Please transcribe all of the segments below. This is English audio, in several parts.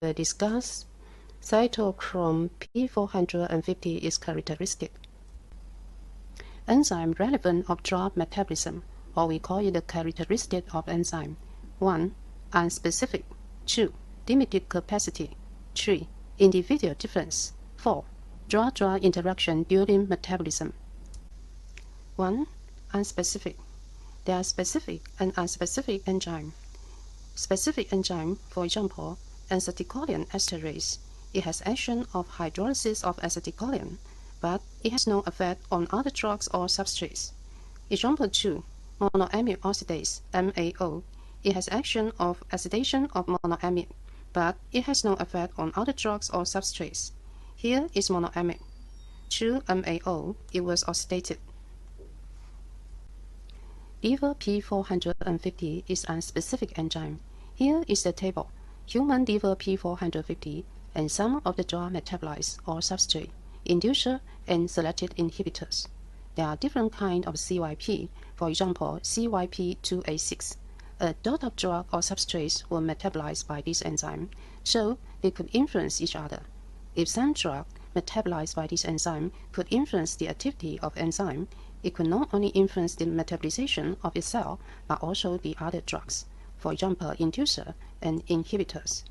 will discuss cytochrome P450 is characteristic. Enzyme relevant of drug metabolism, or we call it the characteristic of enzyme. 1. Unspecific. 2. Limited capacity. 3. Individual difference. 4. Drug-drug interaction during metabolism. 1. Unspecific. There are specific and unspecific enzyme. Specific enzyme, for example, acetylcholine esterase. It has action of hydrolysis of acetylcholine, but it has no effect on other drugs or substrates. Example 2. Monoamide oxidase, MAO. It has action of oxidation of monoamide, but it has no effect on other drugs or substrates. Here is monoamide. 2-MAO, it was oxidated. Liver P450 is a specific enzyme. Here is the table. Human liver P450 and some of the drug metabolites or substrate, inducer and selective inhibitors. There are different kinds of CYP, for example, CYP2A6. A lot of drug or substrates were metabolized by this enzyme, so they could influence each other. If some drug metabolized by this enzyme could influence the activity of enzyme, it could not only influence the metabolization of its cell, but also the other drugs. For example, inducer and inhibitors.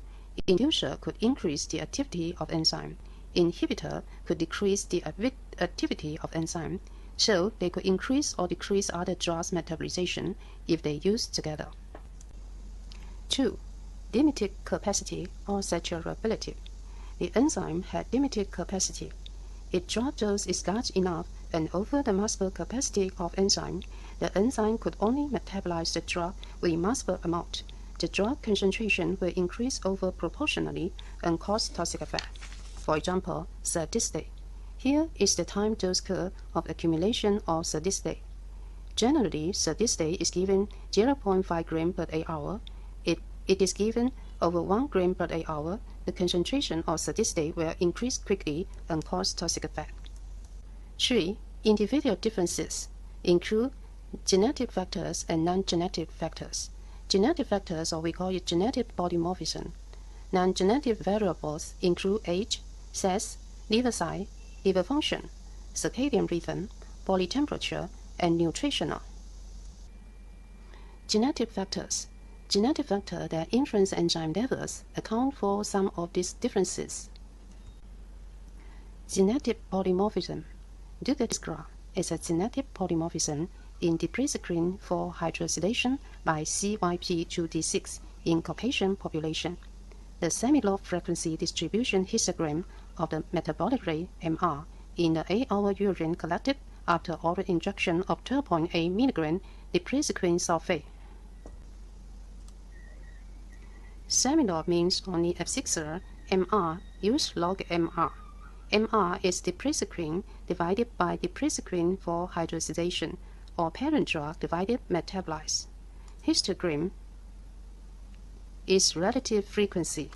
Inducer could increase the activity of enzyme. Inhibitor could decrease the activity of enzyme, so they could increase or decrease other drugs' metabolization if they used together. 2. Limited capacity or saturability. The enzyme had limited capacity. If drug dose is large enough and over the maximal capacity of enzyme, the enzyme could only metabolize the drug with maximal amount. The drug concentration will increase over proportionally and cause toxic effect. For example, steady state. Here is the time dose curve of accumulation of steady state. Generally, steady state is given 0.5 gram per hour. If it is given over 1 gram per hour, the concentration of steady state will increase quickly and cause toxic effect. 3. Individual differences include genetic factors and non-genetic factors. Genetic factors, or we call it genetic polymorphism. Non-genetic variables include age, sex, liver size, liver function, circadian rhythm, body temperature, and nutritional. Genetic factors. Genetic factors that influence enzyme levels account for some of these differences. Genetic polymorphism. Look at this graph. It's a genetic polymorphism in diprisocrine for hydroxylation by CYP2D6 in Caucasian population. The semi-log frequency distribution histogram of the metabolic rate MR in the 8-hour urine collected after oral injection of 12.8 mg diprisocrine sulfate. Semi-log means only F6er, MR, use log MR. MR is diprisocrine divided by diprisocrine for hydroxylation, or parent drug divided metabolized. Histogram is relative frequency.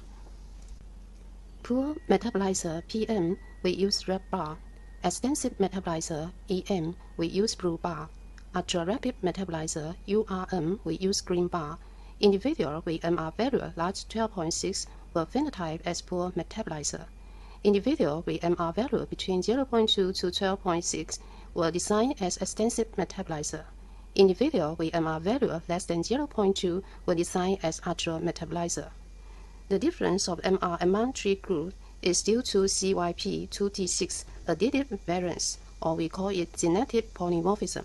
Poor metabolizer PM, we use red bar. Extensive metabolizer EM, we use blue bar. Ultra-rapid metabolizer URM, we use green bar. Individual with MR value large 12.6 were phenotyped as poor metabolizer. Individual with MR value between 0.2 to 12.6 were designed as extensive metabolizer. Individual with MR value less than 0.2 were designed as ultra metabolizer. The difference of MR among three groups is due to CYP2D6 additive variance, or we call it genetic polymorphism.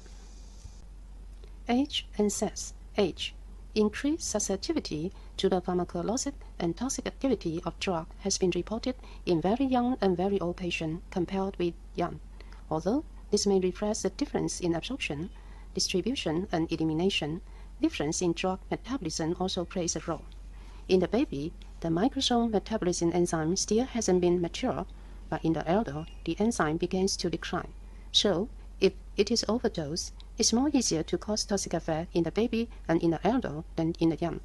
Age and sex. Age. Increased susceptibility to the pharmacologic and toxic activity of drug has been reported in very young and very old patients compared with young. Although this may reflect the difference in absorption, distribution, and elimination, difference in drug metabolism also plays a role. In the baby, the microsome metabolism enzyme still hasn't been mature, but in the elder, the enzyme begins to decline. So, if it is overdosed, it's more easier to cause toxic effect in the baby and in the elder than in the young.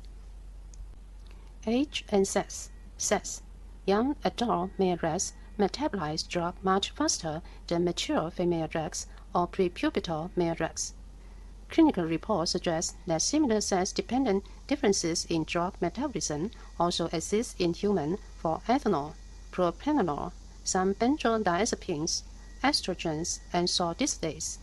Age and sex. Sex. Young adult male rats metabolize drug much faster than mature female rats or prepubertal male rats. Clinical reports suggest that similar sex-dependent differences in drug metabolism also exist in humans for ethanol, propranolol, some benzodiazepines, estrogens, and salt distillate.